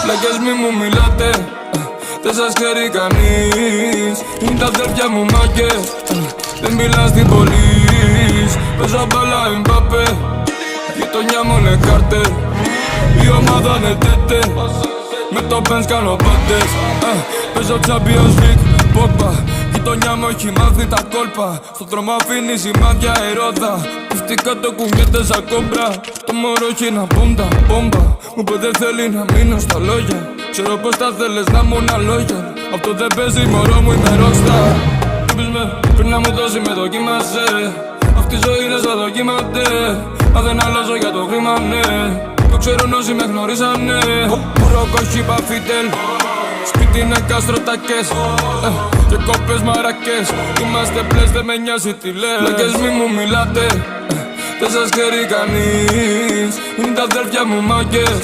Πλάκες μη μου μιλάτε, δεν σας ξέρει κανείς. Είναι τα αδέρφια μου μάγκες, δεν μιλάς στην πόλης. Παίζω μπάλα Εμπαπέ, γειτονιά μου είναι κάρτερ. Η ομάδα είναι τέτε, με το Benz κάνω πάντες. Παίζω Champions League, Pogba. Γειτονιά μου έχει μάθει τα κόλπα. Στο δρόμο αφήνει σημάδια ερόδα. Πουστικά το κουνιέται σαν κόμπρα. Το μωρό έχει ένα μπόμτα, μπόμπα. Μου είπε δεν θέλει να μείνω στα λόγια. Ξέρω πως τα θέλεις να μου να λόγια. Αυτό δεν παίζει μωρό μου, είμαι rockstar. Είπες με, πριν να μου δώσει με δοκίμασε. Αυτή η ζωή είναι σαν δοκίματε. Μα δεν αλλάζω για το χρήμα, ναι. Το ξέρουν όσοι με γνωρίζανε. Μωρόκο έχει παφίτελ. Σπίτι είναι καστροτακές και κόπες μαρακές. Είμαστε πλες, δεν με νοιάζει τι λες. Πλάκες μη μου μιλάτε, δεν σας ξέρει κανείς. Είναι τα αδέρφια μου μάγκες,